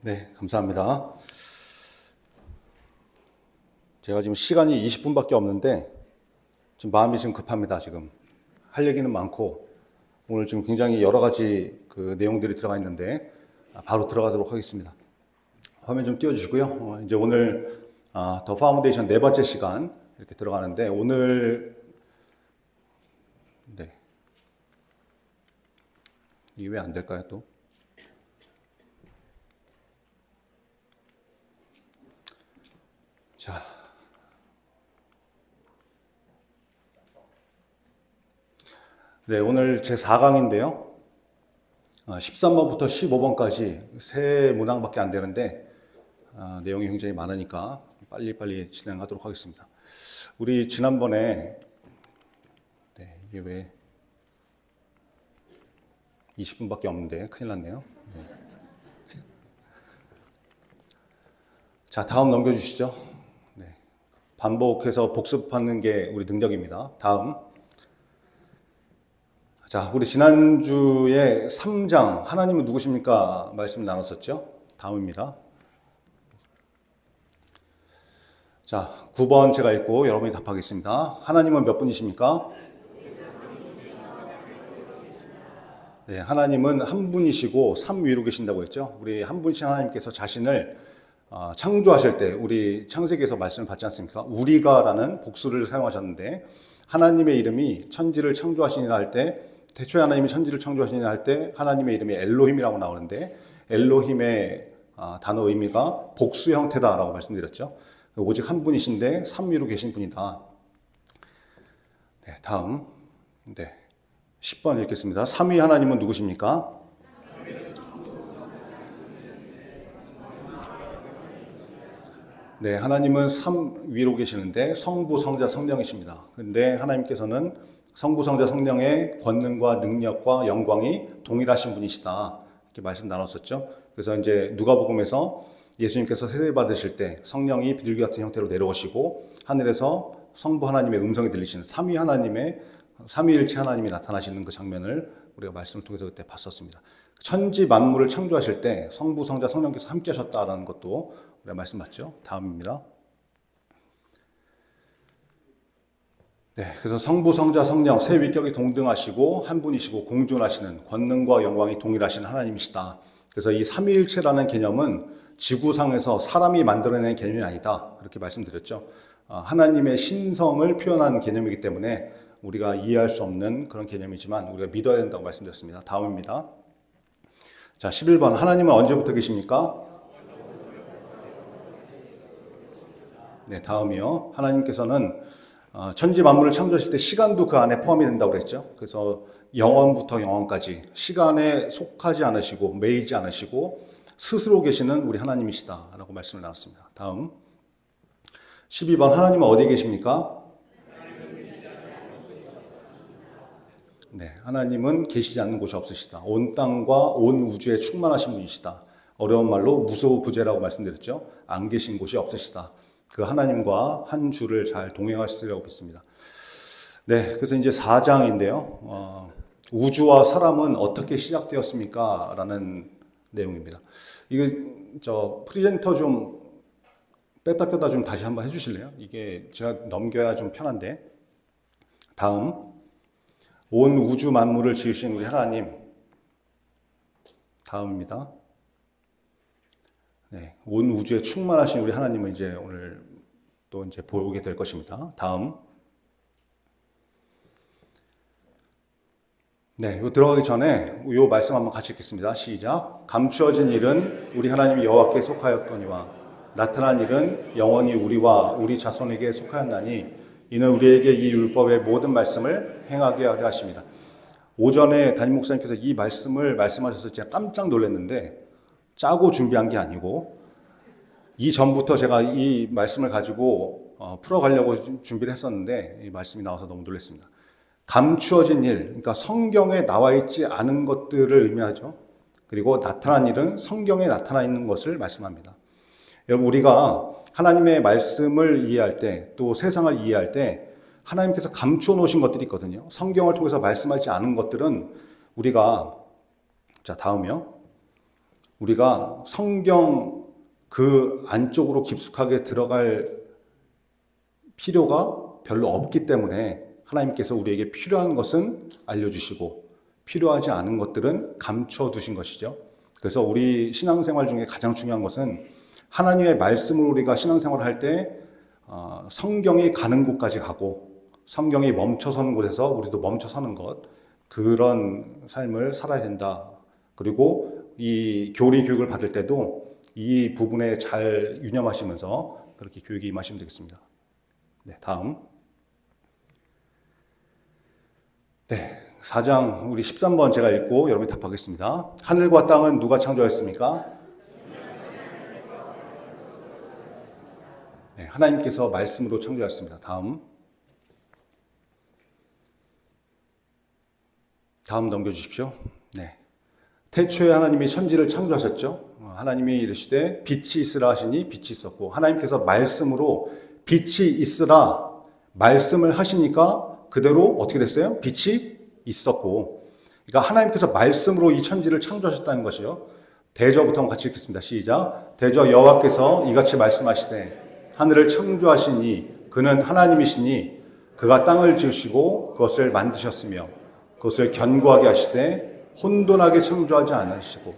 네, 감사합니다. 제가 지금 시간이 20분밖에 없는데 지금 마음이 지금 급합니다. 지금 할 얘기는 많고 오늘 지금 굉장히 여러 가지 그 내용들이 들어가 있는데 바로 들어가도록 하겠습니다. 화면 좀 띄워주시고요. 이제 오늘 더 파운데이션 네 번째 시간 이렇게 들어가는데 오늘 네, 이게 왜 안 될까요 또? 자, 네, 오늘 제 4강인데요. 13번부터 15번까지 세 문항밖에 안 되는데 내용이 굉장히 많으니까 빨리빨리 진행하도록 하겠습니다. 우리 지난번에 네, 이게 왜 20분밖에 없는데 큰일 났네요. 네. 자, 다음 넘겨주시죠. 네. 반복해서 복습하는 게 우리 능력입니다. 다음. 자, 우리 지난주에 3장 하나님은 누구십니까? 말씀 나눴었죠. 다음입니다. 자, 9번 제가 읽고 여러분이 답하겠습니다. 하나님은 몇 분이십니까? 네, 하나님은 한 분이시고 삼 위로 계신다고 했죠. 우리 한 분이신 하나님께서 자신을 창조하실 때 우리 창세기에서 말씀을 받지 않습니까? 우리가라는 복수를 사용하셨는데 하나님의 이름이 천지를 창조하시니라 할 때 태초에 하나님이 천지를 창조하시니라 할 때 하나님의 이름이 엘로힘이라고 나오는데 엘로힘의 단어 의미가 복수 형태다라고 말씀드렸죠. 오직 한 분이신데 삼위로 계신 분이다. 네, 다음. 네. 10번 읽겠습니다. 삼위 하나님은 누구십니까? 네, 하나님은 삼위로 계시는데 성부, 성자, 성령이십니다. 그런데 하나님께서는 성부, 성자, 성령의 권능과 능력과 영광이 동일하신 분이시다. 이렇게 말씀 나눴었죠. 그래서 이제 누가복음에서 예수님께서 세례 받으실 때 성령이 비둘기 같은 형태로 내려오시고 하늘에서 성부 하나님의 음성이 들리시는 삼위일체 하나님이 나타나시는 그 장면을 우리가 말씀을 통해서 그때 봤었습니다. 천지 만물을 창조하실 때 성부, 성자, 성령께서 함께 하셨다라는 것도 우리가 말씀 봤죠. 다음입니다. 네, 그래서 성부, 성자, 성령 세 위격이 동등하시고 한 분이시고 공존하시는 권능과 영광이 동일하신 하나님이시다. 그래서 이 삼위일체라는 개념은 지구상에서 사람이 만들어낸 개념이 아니다. 그렇게 말씀드렸죠. 하나님의 신성을 표현한 개념이기 때문에 우리가 이해할 수 없는 그런 개념이지만 우리가 믿어야 된다고 말씀드렸습니다. 다음입니다. 자, 11번. 하나님은 언제부터 계십니까? 네, 다음이요. 하나님께서는 천지 만물을 창조하실 때 시간도 그 안에 포함이 된다고 그랬죠. 그래서 영원부터 영원까지 시간에 속하지 않으시고 매이지 않으시고 스스로 계시는 우리 하나님이시다라고 말씀을 나눴습니다. 다음 12번. 하나님은 어디에 계십니까? 네, 하나님은 계시지 않는 곳이 없으시다. 온 땅과 온 우주에 충만하신 분이시다. 어려운 말로 무소부재라고 말씀드렸죠. 안 계신 곳이 없으시다. 그 하나님과 한 주를 잘 동행하시리라고 믿습니다. 네, 그래서 이제 4장인데요. 우주와 사람은 어떻게 시작되었습니까? 라는 내용입니다. 이거 프리젠터 좀 뺐다 꼈다 좀 다시 한번 해주실래요? 이게 제가 넘겨야 좀 편한데. 다음. 온 우주 만물을 지으신 우리 하나님. 다음입니다. 네, 온 우주에 충만하신 우리 하나님을 이제 오늘 또 이제 보게 될 것입니다. 다음. 네, 이거 들어가기 전에 이 말씀 한번 같이 읽겠습니다. 시작. 감추어진 일은 우리 하나님 여호와께 속하였거니와 나타난 일은 영원히 우리와 우리 자손에게 속하였나니 이는 우리에게 이 율법의 모든 말씀을 행하게 하려 하십니다. 오전에 담임 목사님께서 이 말씀을 말씀하셔서 제가 깜짝 놀랐는데 짜고 준비한 게 아니고 이전부터 제가 이 말씀을 가지고 풀어가려고 준비를 했었는데 이 말씀이 나와서 너무 놀랐습니다. 감추어진 일, 그러니까 성경에 나와 있지 않은 것들을 의미하죠. 그리고 나타난 일은 성경에 나타나 있는 것을 말씀합니다. 여러분, 우리가 하나님의 말씀을 이해할 때, 또 세상을 이해할 때 하나님께서 감추어 놓으신 것들이 있거든요. 성경을 통해서 말씀하지 않은 것들은 우리가, 자, 다음이요. 우리가 성경 그 안쪽으로 깊숙하게 들어갈 필요가 별로 없기 때문에 하나님께서 우리에게 필요한 것은 알려주시고 필요하지 않은 것들은 감춰두신 것이죠. 그래서 우리 신앙생활 중에 가장 중요한 것은 하나님의 말씀으로 우리가 신앙생활을 할 때 성경이 가는 곳까지 가고 성경이 멈춰서는 곳에서 우리도 멈춰서는 것, 그런 삶을 살아야 된다. 그리고 이 교리 교육을 받을 때도 이 부분에 잘 유념하시면서 그렇게 교육에 임하시면 되겠습니다. 네, 다음. 네, 4장 우리 13번 제가 읽고 여러분이 답하겠습니다. 하늘과 땅은 누가 창조하였습니까? 네, 하나님께서 말씀으로 창조하였습니다. 다음 넘겨주십시오. 네, 태초에 하나님이 천지를 창조하셨죠. 하나님이 이르시되 빛이 있으라 하시니 빛이 있었고, 하나님께서 말씀으로 빛이 있으라 말씀을 하시니까 그대로 어떻게 됐어요? 빛이 있었고. 그러니까 하나님께서 말씀으로 이 천지를 창조하셨다는 것이요. 대저부터 한번 같이 읽겠습니다. 시작. 대저 여호와께서 이같이 말씀하시되 하늘을 창조하시니 그는 하나님이시니 그가 땅을 지으시고 그것을 만드셨으며 그것을 견고하게 하시되 혼돈하게 창조하지 않으시고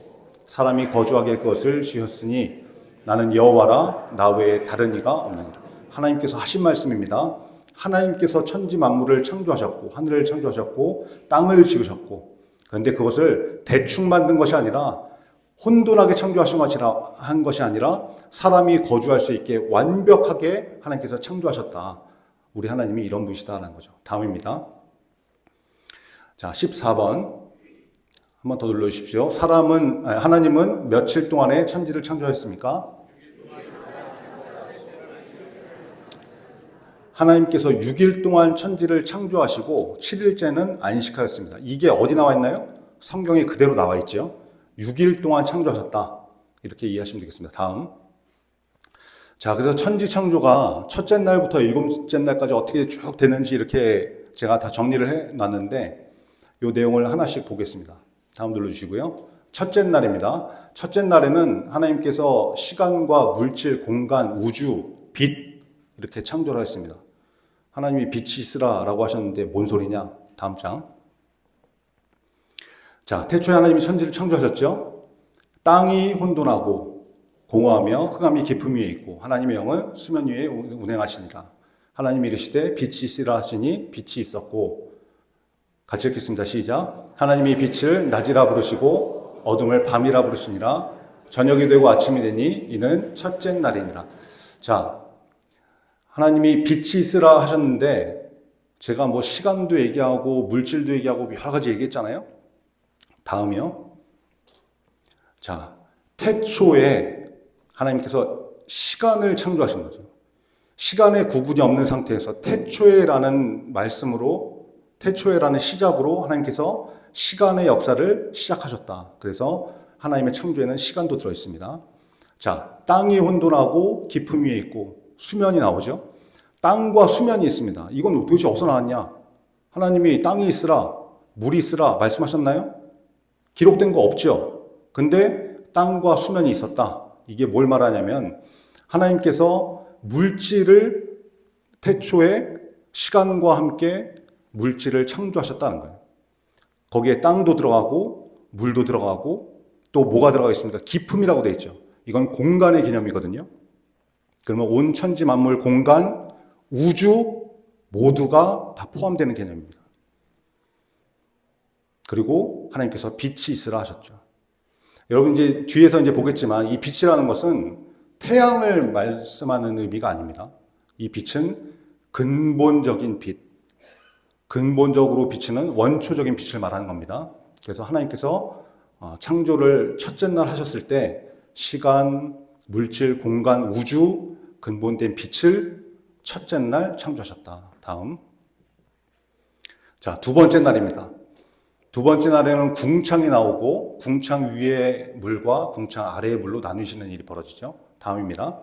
사람이 거주하게 그것을 지었으니 나는 여호와라 나 외에 다른 이가 없느니라. 하나님께서 하신 말씀입니다. 하나님께서 천지 만물을 창조하셨고 하늘을 창조하셨고 땅을 지으셨고, 그런데 그것을 대충 만든 것이 아니라 혼돈하게 창조하신 것이 아니라 사람이 거주할 수 있게 완벽하게 하나님께서 창조하셨다. 우리 하나님이 이런 분이시다라는 거죠. 다음입니다. 자, 14번 한번 더 눌러주십시오. 하나님은 며칠 동안에 천지를 창조하셨습니까? 하나님께서 6일 동안 천지를 창조하시고 7일째는 안식하였습니다. 이게 어디 나와 있나요? 성경에 그대로 나와 있죠. 6일 동안 창조하셨다. 이렇게 이해하시면 되겠습니다. 다음. 자, 그래서 천지 창조가 첫째 날부터 일곱째 날까지 어떻게 쭉 되는지 이렇게 제가 다 정리를 해놨는데 이 내용을 하나씩 보겠습니다. 다음 눌러주시고요. 첫째 날입니다. 첫째 날에는 하나님께서 시간과 물질, 공간, 우주, 빛 이렇게 창조를 했습니다. 하나님이 빛이 있으라라고 하셨는데 뭔 소리냐? 다음 장. 자, 태초에 하나님이 천지를 창조하셨죠. 땅이 혼돈하고 공허하며 흑암이 깊음 위에 있고 하나님의 영은 수면 위에 운행하시니라. 하나님이 이르시되 빛이 있으라 하시니 빛이 있었고. 같이 읽겠습니다. 시작. 하나님이 빛을 낮이라 부르시고 어둠을 밤이라 부르시니라. 저녁이 되고 아침이 되니 이는 첫째 날이니라. 자, 하나님이 빛이 있으라 하셨는데 제가 뭐 시간도 얘기하고 물질도 얘기하고 여러 가지 얘기했잖아요. 다음이요. 자, 태초에 하나님께서 시간을 창조하신 거죠. 시간의 구분이 없는 상태에서 태초에라는 말씀으로, 태초에라는 시작으로 하나님께서 시간의 역사를 시작하셨다. 그래서 하나님의 창조에는 시간도 들어있습니다. 자, 땅이 혼돈하고 깊음 위에 있고 수면이 나오죠. 땅과 수면이 있습니다. 이건 도대체 어디서 나왔냐? 하나님이 땅이 있으라, 물이 있으라 말씀하셨나요? 기록된 거 없죠. 근데 땅과 수면이 있었다. 이게 뭘 말하냐면 하나님께서 물질을 태초에 시간과 함께 물질을 창조하셨다는 거예요. 거기에 땅도 들어가고 물도 들어가고 또 뭐가 들어가 있습니까? 깊음이라고 되어 있죠. 이건 공간의 개념이거든요. 그러면 온 천지 만물, 공간, 우주 모두가 다 포함되는 개념입니다. 그리고 하나님께서 빛이 있으라 하셨죠. 여러분 이제 뒤에서 이제 보겠지만 이 빛이라는 것은 태양을 말씀하는 의미가 아닙니다. 이 빛은 근본적인 빛, 근본적으로 비치는 원초적인 빛을 말하는 겁니다. 그래서 하나님께서 창조를 첫째 날 하셨을 때 시간, 물질, 공간, 우주, 근본된 빛을 첫째 날 창조하셨다. 다음. 자, 두 번째 날입니다. 두 번째 날에는 궁창이 나오고 궁창 위의 물과 궁창 아래의 물로 나누시는 일이 벌어지죠. 다음입니다.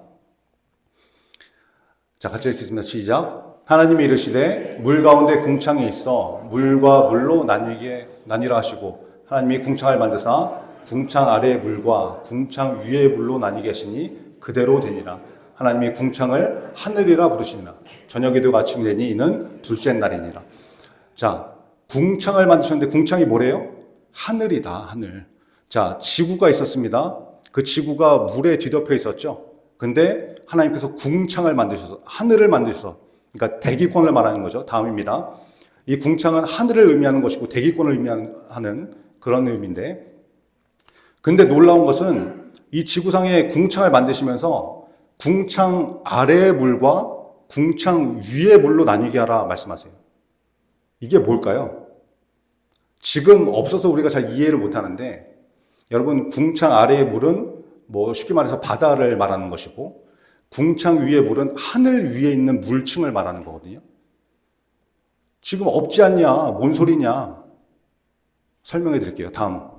자, 같이 읽겠습니다. 시작. 하나님이 이르시되 물 가운데 궁창이 있어 물과 물로 나뉘라 하시고 하나님이 궁창을 만드사 궁창 아래의 물과 궁창 위의 물로 나뉘게 하시니 그대로 되니라. 하나님이 궁창을 하늘이라 부르시니라. 저녁이 되고 아침이 되니 이는 둘째 날이니라. 자, 궁창을 만드셨는데 궁창이 뭐래요? 하늘이다, 하늘. 자, 지구가 있었습니다. 그 지구가 물에 뒤덮여 있었죠. 근데 하나님께서 궁창을 만드셔서, 하늘을 만드셔서, 그러니까 대기권을 말하는 거죠. 다음입니다. 이 궁창은 하늘을 의미하는 것이고 대기권을 의미하는 그런 의미인데, 근데 놀라운 것은 이 지구상에 궁창을 만드시면서 궁창 아래의 물과 궁창 위의 물로 나뉘게 하라 말씀하세요. 이게 뭘까요? 지금 없어서 우리가 잘 이해를 못하는데, 여러분, 궁창 아래의 물은 뭐 쉽게 말해서 바다를 말하는 것이고, 궁창 위의 물은 하늘 위에 있는 물층을 말하는 거거든요. 지금 없지 않냐? 뭔 소리냐? 설명해 드릴게요. 다음.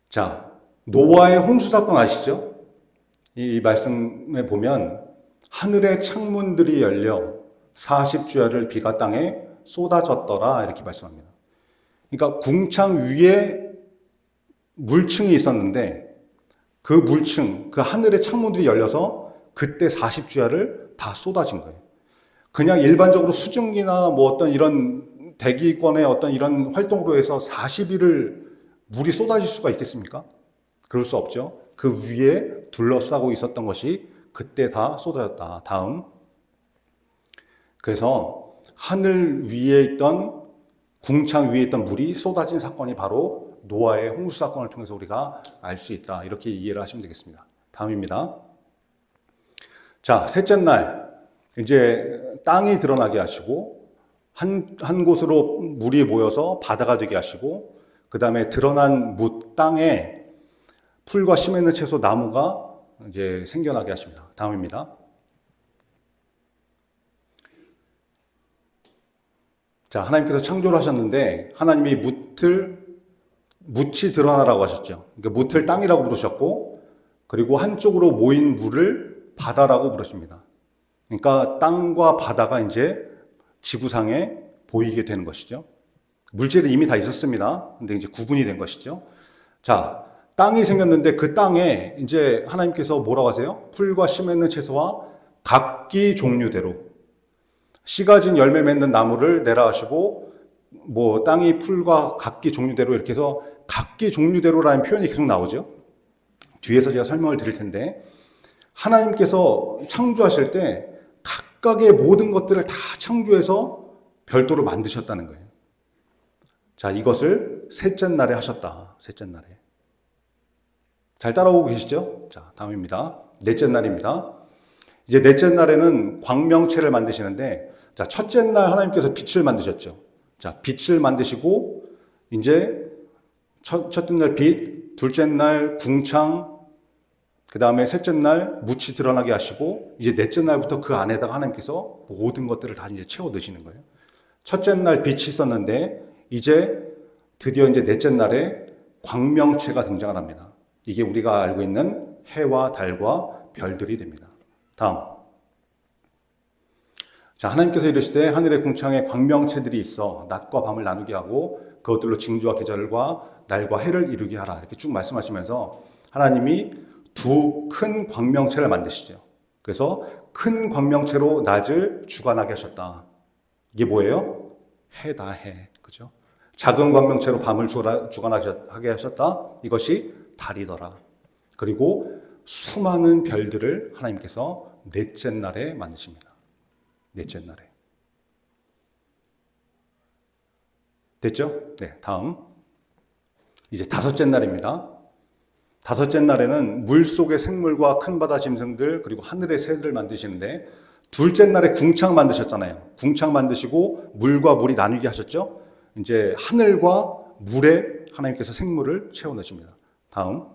자, 노아의 홍수 사건 아시죠? 이 말씀에 보면 하늘의 창문들이 열려 40주야를 비가 땅에 쏟아졌더라 이렇게 말씀합니다. 그러니까 궁창 위에 물층이 있었는데 그 물층, 그 하늘의 창문들이 열려서 그때 40주야를 다 쏟아진 거예요. 그냥 일반적으로 수증기나 뭐 어떤 이런 대기권의 어떤 이런 활동으로 해서 40일을 물이 쏟아질 수가 있겠습니까? 그럴 수 없죠. 그 위에 둘러싸고 있었던 것이 그때 다 쏟아졌다. 다음. 그래서 하늘 위에 있던, 궁창 위에 있던 물이 쏟아진 사건이 바로 노아의 홍수 사건을 통해서 우리가 알 수 있다. 이렇게 이해를 하시면 되겠습니다. 다음입니다. 자, 셋째 날 이제 땅이 드러나게 하시고 한 곳으로 물이 모여서 바다가 되게 하시고, 그 다음에 드러난 땅에 풀과 씨 맺는 채소 나무가 이제 생겨나게 하십니다. 다음입니다. 자, 하나님께서 창조를 하셨는데 하나님이 묻이 드러나라고 하셨죠. 그러니까 묻을 땅이라고 부르셨고, 그리고 한쪽으로 모인 물을 바다라고 부르십니다. 그러니까 땅과 바다가 이제 지구상에 보이게 되는 것이죠. 물질이 이미 다 있었습니다. 근데 이제 구분이 된 것이죠. 자, 땅이 생겼는데 그 땅에 이제 하나님께서 뭐라고 하세요? 풀과 씨 맺는 채소와 각기 종류대로 씨가 진 열매 맺는 나무를 내라 하시고, 뭐 땅이 풀과 각기 종류대로 이렇게 해서 각기 종류대로라는 표현이 계속 나오죠. 뒤에서 제가 설명을 드릴 텐데, 하나님께서 창조하실 때 각각의 모든 것들을 다 창조해서 별도로 만드셨다는 거예요. 자, 이것을 셋째 날에 하셨다. 셋째 날에. 잘 따라오고 계시죠? 자, 다음입니다. 넷째 날입니다. 이제 넷째 날에는 광명체를 만드시는데, 자, 첫째 날 하나님께서 빛을 만드셨죠. 자, 빛을 만드시고, 이제 첫째 날 빛, 둘째 날 궁창, 그 다음에 셋째 날 묻이 드러나게 하시고, 이제 넷째 날부터 그 안에다가 하나님께서 모든 것들을 다 이제 채워 넣으시는 거예요. 첫째 날 빛이 있었는데, 이제 드디어 이제 넷째 날에 광명체가 등장을 합니다. 이게 우리가 알고 있는 해와 달과 별들이 됩니다. 다음. 자, 하나님께서 이르시되 하늘의 궁창에 광명체들이 있어 낮과 밤을 나누게 하고 그것들로 징조와 계절과 날과 해를 이루게 하라. 이렇게 쭉 말씀하시면서 하나님이 두 큰 광명체를 만드시죠. 그래서 큰 광명체로 낮을 주관하게 하셨다. 이게 뭐예요? 해다, 해. 그죠? 작은 광명체로 밤을 주관하게 하셨다. 이것이 달이더라. 그리고 수많은 별들을 하나님께서 넷째 날에 만드십니다. 넷째 날에. 됐죠? 네, 다음. 이제 다섯째 날입니다. 다섯째 날에는 물 속의 생물과 큰 바다 짐승들, 그리고 하늘의 새를 만드시는데, 둘째 날에 궁창 만드셨잖아요. 궁창 만드시고 물과 물이 나뉘게 하셨죠? 이제 하늘과 물에 하나님께서 생물을 채워 넣으십니다. 다음.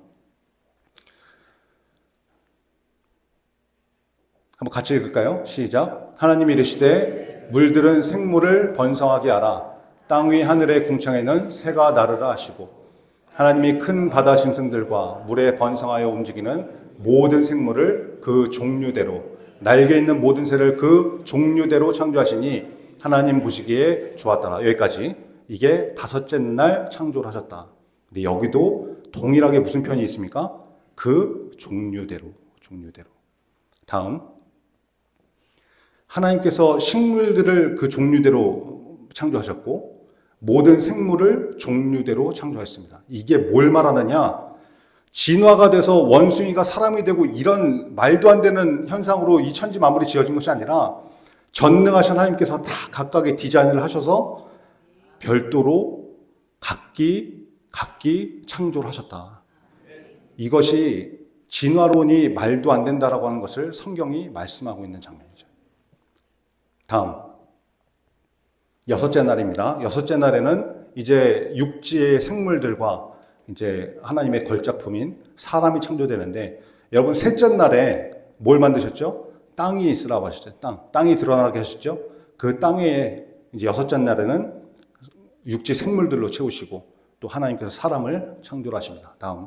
한번 같이 읽을까요? 시작. 하나님이 이르시되 물들은 생물을 번성하게 하라. 땅 위 하늘의 궁창에는 새가 나르라 하시고, 하나님이 큰 바다 짐승들과 물에 번성하여 움직이는 모든 생물을 그 종류대로, 날개 있는 모든 새를 그 종류대로 창조하시니 하나님 보시기에 좋았더라. 여기까지. 이게 다섯째 날 창조를 하셨다. 근데 여기도 동일하게 무슨 편이 있습니까? 그 종류대로. 다음. 하나님께서 식물들을 그 종류대로 창조하셨고 모든 생물을 종류대로 창조했습니다. 이게 뭘 말하느냐? 진화가 돼서 원숭이가 사람이 되고 이런 말도 안 되는 현상으로 이 천지 만물이 지어진 것이 아니라 전능하신 하나님께서 다 각각의 디자인을 하셔서 별도로 각기 창조를 하셨다. 이것이 진화론이 말도 안 된다라고 하는 것을 성경이 말씀하고 있는 장면이죠. 다음. 여섯째 날입니다. 여섯째 날에는 이제 육지의 생물들과 이제 하나님의 걸작품인 사람이 창조되는데, 여러분 셋째 날에 뭘 만드셨죠? 땅이 있으라고 하셨죠. 땅이 드러나게 하셨죠. 그 땅에 이제 여섯째 날에는 육지 생물들로 채우시고 또 하나님께서 사람을 창조하십니다. 다음.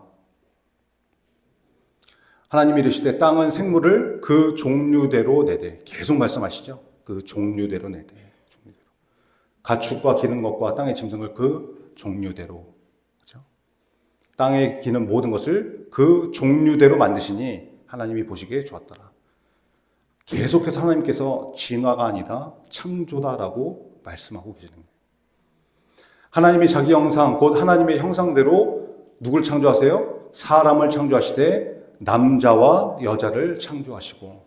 하나님이 이르시되 땅은 생물을 그 종류대로 내되, 계속 말씀하시죠. 그 종류대로 내되. 가축과 기는 것과 땅의 짐승을 그 종류대로. 그렇죠? 땅에 기는 모든 것을 그 종류대로 만드시니 하나님이 보시기에 좋았더라. 계속해서 하나님께서 진화가 아니다 창조다라고 말씀하고 계시는 거예요. 하나님이 자기 형상, 곧 하나님의 형상대로 누굴 창조하세요? 사람을 창조하시되 남자와 여자를 창조하시고,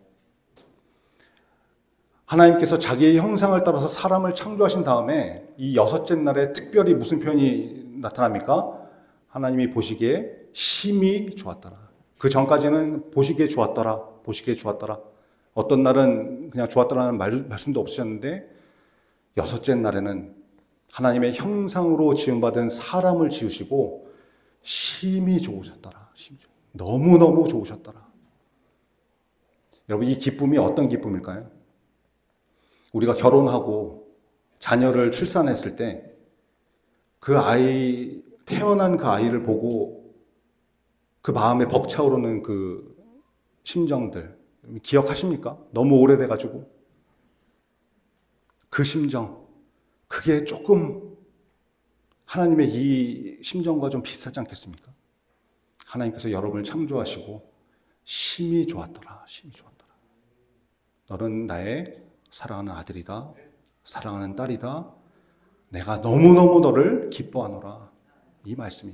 하나님께서 자기의 형상을 따라서 사람을 창조하신 다음에 이 여섯째 날에 특별히 무슨 표현이 나타납니까? 하나님이 보시기에 심히 좋았더라. 그 전까지는 보시기에 좋았더라. 어떤 날은 그냥 좋았더라는 말씀도 없으셨는데 여섯째 날에는 하나님의 형상으로 지음받은 사람을 지으시고 심히 좋으셨더라. 너무너무 좋으셨더라. 여러분, 이 기쁨이 어떤 기쁨일까요? 우리가 결혼하고 자녀를 출산했을 때 그 아이, 태어난 그 아이를 보고 그 마음에 벅차오르는 그 심정들 기억하십니까? 너무 오래돼가지고 그 심정, 그게 조금 하나님의 이 심정과 좀 비슷하지 않겠습니까? 하나님께서 여러분을 창조하시고 심히 좋았더라. 너는 나의 사랑하는 아들이다. 사랑하는 딸이다. 내가 너무너무 너를 기뻐하노라. 이 말씀.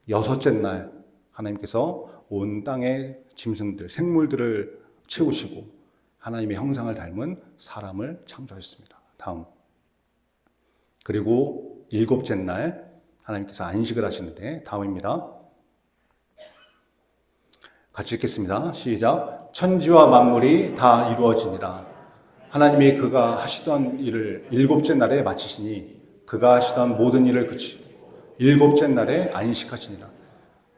여섯째 날 하나님께서 온 땅의 짐승들, 생물들을 채우시고 하나님의 형상을 닮은 사람을 창조하셨습니다. 다음. 그리고 일곱째 날 하나님께서 안식을 하시는데, 다음입니다. 같이 읽겠습니다. 시작. 천지와 만물이 다 이루어지니라. 하나님이 그가 하시던 일을 일곱째 날에 마치시니 그가 하시던 모든 일을 그치고 일곱째 날에 안식하시니라.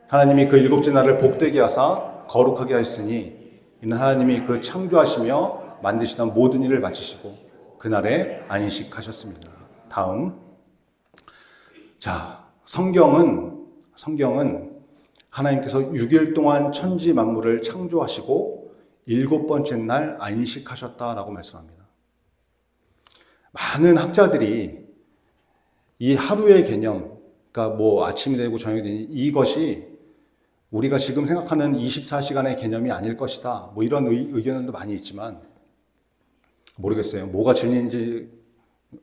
하나님이 그 일곱째 날을 복되게 하사 거룩하게 하셨으니 이는 하나님이 그 창조하시며 만드시던 모든 일을 마치시고 그날에 안식하셨습니다. 다음. 자, 성경은 하나님께서 6일 동안 천지 만물을 창조하시고 일곱 번째 날 안식하셨다라고 말씀합니다. 많은 학자들이 이 하루의 개념, 그러니까 뭐 아침이 되고 저녁이 되니 이것이 우리가 지금 생각하는 24시간의 개념이 아닐 것이다. 뭐 이런 의견도 많이 있지만 모르겠어요. 뭐가 진리인지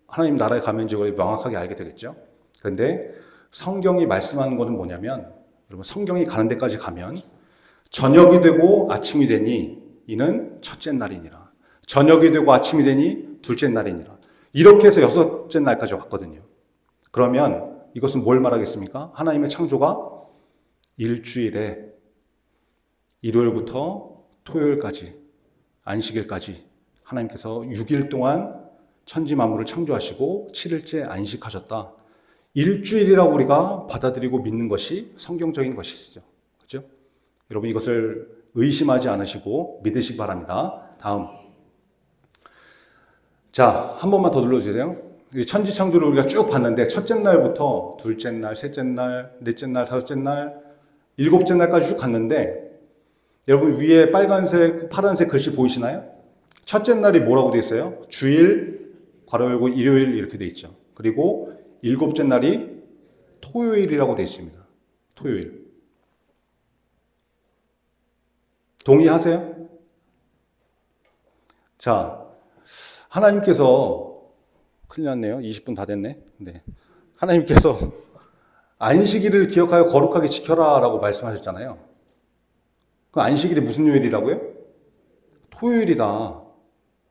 하나님 나라에 가면 이제 명확하게 알게 되겠죠. 그런데 성경이 말씀하는 것은 뭐냐면, 여러분 성경이 가는 데까지 가면 저녁이 되고 아침이 되니 이는 첫째 날이니라. 저녁이 되고 아침이 되니 둘째 날이니라. 이렇게 해서 여섯째 날까지 왔거든요. 그러면 이것은 뭘 말하겠습니까? 하나님의 창조가 일주일에 일요일부터 토요일까지, 안식일까지 하나님께서 6일 동안 천지 만물을 창조하시고 7일째 안식하셨다. 일주일이라고 우리가 받아들이고 믿는 것이 성경적인 것이죠. 그렇죠? 여러분 이것을 의심하지 않으시고 믿으시기 바랍니다. 다음. 자, 한 번만 더 눌러주세요. 천지 창조를 우리가 쭉 봤는데 첫째 날부터 둘째 날, 셋째 날, 넷째 날, 다섯째 날, 일곱째 날까지 쭉 갔는데 여러분 위에 빨간색, 파란색 글씨 보이시나요? 첫째 날이 뭐라고 되어 있어요? 주일, 괄호 열고 일요일 이렇게 되어 있죠. 그리고 일곱째 날이 토요일이라고 되어 있습니다. 토요일. 동의하세요? 자, 하나님께서 큰일 났네요. 20분 다 됐네. 네. 하나님께서 안식일을 기억하여 거룩하게 지켜라 라고 말씀하셨잖아요. 그 안식일이 무슨 요일이라고요? 토요일이다.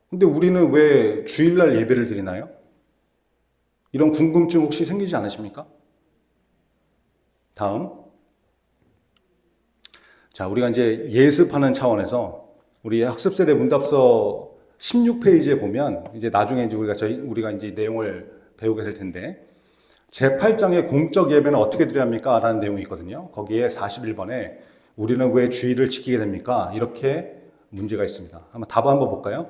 근데 우리는 왜 주일날 예배를 드리나요? 이런 궁금증 혹시 생기지 않으십니까? 다음. 자, 우리가 이제 예습하는 차원에서 우리 학습 세례 문답서 16페이지에 보면 이제 나중에 이제 우리가 이제 내용을 배우게 될 텐데 제8장의 공적 예배는 어떻게 드려야 합니까? 라는 내용이 있거든요. 거기에 41번에 우리는 왜 주일을 지키게 됩니까? 이렇게 문제가 있습니다. 한번 답 한번 볼까요?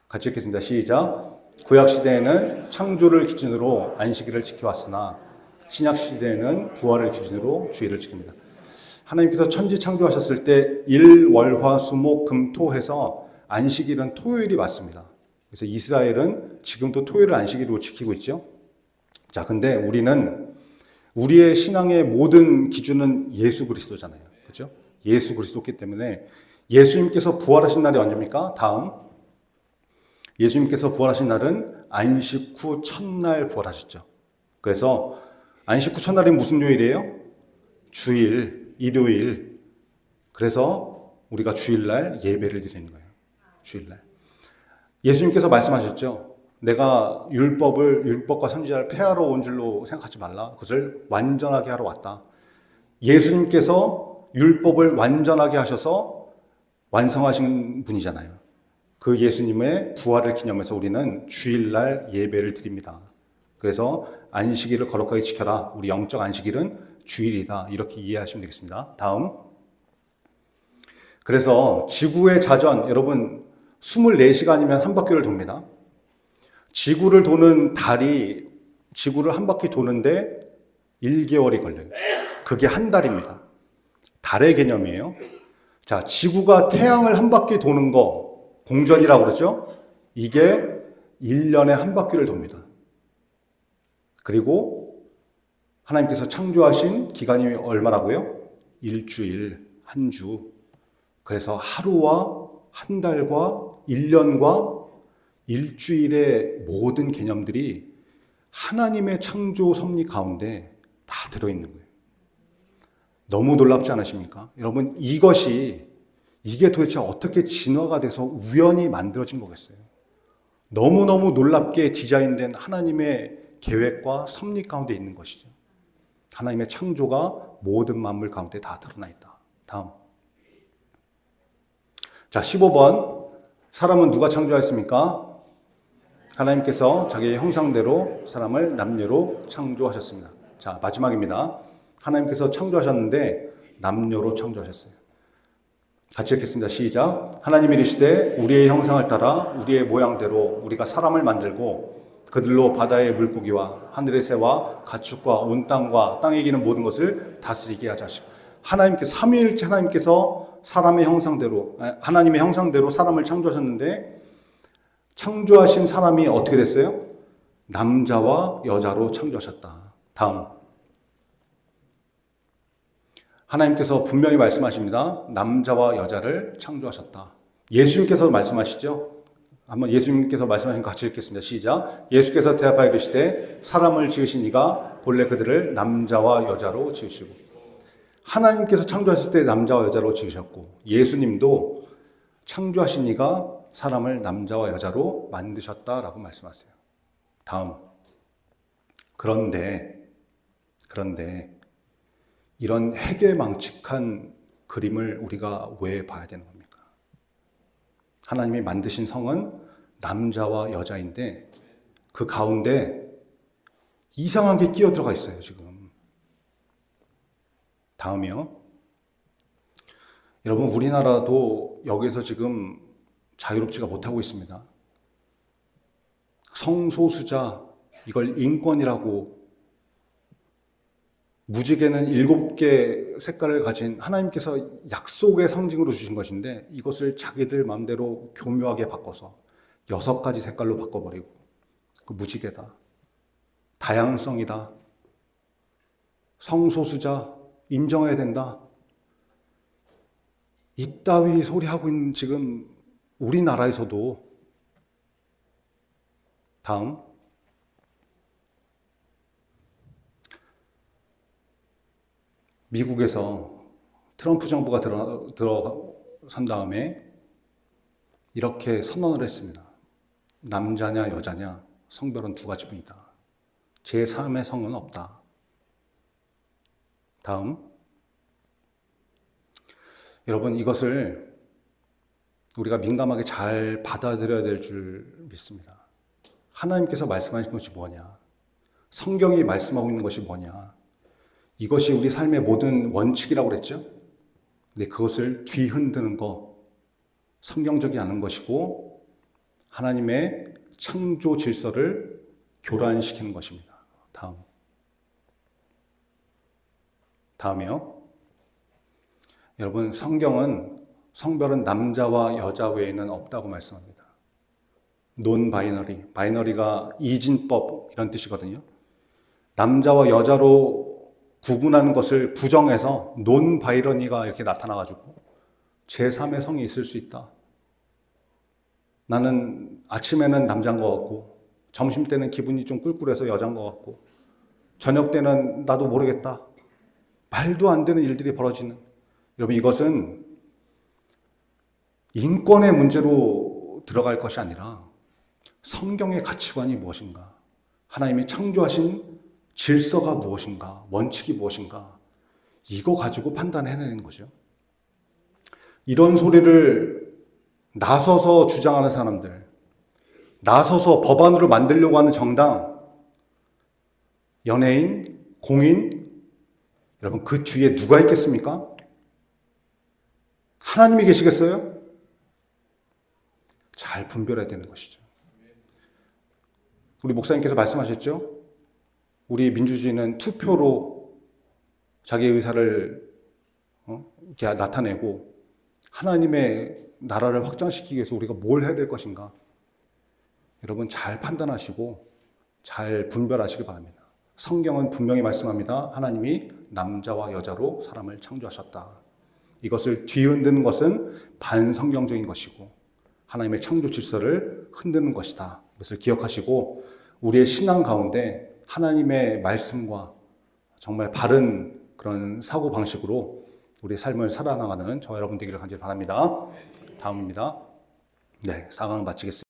같이 읽겠습니다. 시작. 구약시대에는 창조를 기준으로 안식일을 지켜왔으나 신약시대에는 부활을 기준으로 주일을 지킵니다. 하나님께서 천지 창조하셨을 때 일, 월, 화, 수, 목, 금, 토 해서 안식일은 토요일이 맞습니다. 그래서 이스라엘은 지금도 토요일을 안식일로 지키고 있죠. 자, 근데 우리는 우리의 신앙의 모든 기준은 예수 그리스도잖아요. 그렇죠? 예수 그리스도기 때문에 예수님께서 부활하신 날이 언제입니까? 다음. 예수님께서 부활하신 날은 안식 후 첫날 부활하셨죠. 그래서 안식 후 첫날이 무슨 요일이에요? 주일, 일요일. 그래서 우리가 주일날 예배를 드리는 거예요. 주일날. 예수님께서 말씀하셨죠. 내가 율법과 선지자를 폐하러 온 줄로 생각하지 말라. 그것을 완전하게 하러 왔다. 예수님께서 율법을 완전하게 하셔서 완성하신 분이잖아요. 그 예수님의 부활을 기념해서 우리는 주일날 예배를 드립니다. 그래서 안식일을 거룩하게 지켜라. 우리 영적 안식일은 주일이다. 이렇게 이해하시면 되겠습니다. 다음. 그래서 지구의 자전, 여러분 24시간이면 한 바퀴를 돕니다. 지구를 도는 달이 지구를 한 바퀴 도는데 1개월이 걸려요. 그게 한 달입니다. 달의 개념이에요. 자, 지구가 태양을 한 바퀴 도는 거 공전이라고 그러죠? 이게 1년에 한 바퀴를 돕니다. 그리고 하나님께서 창조하신 기간이 얼마라고요? 일주일, 한 주. 그래서 하루와 한 달과 1년과 일주일의 모든 개념들이 하나님의 창조 섭리 가운데 다 들어있는 거예요. 너무 놀랍지 않으십니까? 여러분, 이게 도대체 어떻게 진화가 돼서 우연히 만들어진 거겠어요? 너무너무 놀랍게 디자인된 하나님의 계획과 섭리 가운데 있는 것이죠. 하나님의 창조가 모든 만물 가운데 다 드러나 있다. 다음. 자, 15번. 사람은 누가 창조하였습니까? 하나님께서 자기의 형상대로 사람을 남녀로 창조하셨습니다. 자, 마지막입니다. 하나님께서 창조하셨는데 남녀로 창조하셨어요. 같이 읽겠습니다. 시작. 하나님이 이르시되 우리의 형상을 따라 우리의 모양대로 우리가 사람을 만들고 그들로 바다의 물고기와 하늘의 새와 가축과 온 땅과 땅에 기는 모든 것을 다스리게 하자. 하나님께서 삼위일체 하나님께서 사람의 형상대로 하나님의 형상대로 사람을 창조하셨는데 창조하신 사람이 어떻게 됐어요? 남자와 여자로 창조하셨다. 다음. 하나님께서 분명히 말씀하십니다. 남자와 여자를 창조하셨다. 예수님께서 말씀하시죠? 한번 예수님께서 말씀하신 거 같이 읽겠습니다. 시작. 예수께서 대답하여 이르시되 사람을 지으신 이가 본래 그들을 남자와 여자로 지으시고. 하나님께서 창조하실 때 남자와 여자로 지으셨고 예수님도 창조하신 이가 사람을 남자와 여자로 만드셨다라고 말씀하세요. 다음. 그런데 이런 해괴망측한 그림을 우리가 왜 봐야 되는 겁니까? 하나님이 만드신 성은 남자와 여자인데 그 가운데 이상한 게 끼어 들어가 있어요, 지금. 다음이요. 여러분, 우리나라도 여기서 지금 자유롭지가 못하고 있습니다. 성소수자, 이걸 인권이라고 무지개는 7개 색깔을 가진 하나님께서 약속의 상징으로 주신 것인데 이것을 자기들 마음대로 교묘하게 바꿔서 6가지 색깔로 바꿔버리고 그 무지개다. 다양성이다. 성소수자 인정해야 된다. 이따위 소리하고 있는 지금 우리나라에서도. 다음. 미국에서 트럼프 정부가 들어선 다음에 이렇게 선언을 했습니다. 남자냐 여자냐 성별은 두 가지뿐이다. 제3의 성은 없다. 다음. 여러분, 이것을 우리가 민감하게 잘 받아들여야 될 줄 믿습니다. 하나님께서 말씀하신 것이 뭐냐? 성경이 말씀하고 있는 것이 뭐냐? 이것이 우리 삶의 모든 원칙이라고 그랬죠? 근데 그것을 뒤흔드는 거, 성경적이 않은 것이고 하나님의 창조 질서를 교란시키는 것입니다. 다음이요. 여러분, 성경은 성별은 남자와 여자 외에는 없다고 말씀합니다. 논 바이너리, 바이너리가 이진법 이런 뜻이거든요. 남자와 여자로 구분하는 것을 부정해서 논 바이너리가 이렇게 나타나가지고 제3의 성이 있을 수 있다. 나는 아침에는 남자인 것 같고 점심 때는 기분이 좀 꿀꿀해서 여자인 것 같고 저녁 때는 나도 모르겠다. 말도 안 되는 일들이 벌어지는. 여러분, 이것은 인권의 문제로 들어갈 것이 아니라 성경의 가치관이 무엇인가, 하나님이 창조하신 질서가 무엇인가, 원칙이 무엇인가, 이거 가지고 판단해내는 거죠. 이런 소리를 나서서 주장하는 사람들, 나서서 법안으로 만들려고 하는 정당, 연예인, 공인, 여러분, 그 뒤에 누가 있겠습니까? 하나님이 계시겠어요? 잘 분별해야 되는 것이죠. 우리 목사님께서 말씀하셨죠? 우리 민주주의는 투표로 자기의 의사를 이렇게 나타내고 하나님의 나라를 확장시키기 위해서 우리가 뭘 해야 될 것인가? 여러분, 잘 판단하시고 잘 분별하시기 바랍니다. 성경은 분명히 말씀합니다. 하나님이 남자와 여자로 사람을 창조하셨다. 이것을 뒤흔드는 것은 반성경적인 것이고 하나님의 창조 질서를 흔드는 것이다. 이것을 기억하시고 우리의 신앙 가운데 하나님의 말씀과 정말 바른 그런 사고방식으로 우리 삶을 살아나가는 저와 여러분 되기를 간절히 바랍니다. 다음입니다. 네, 4강 마치겠습니다.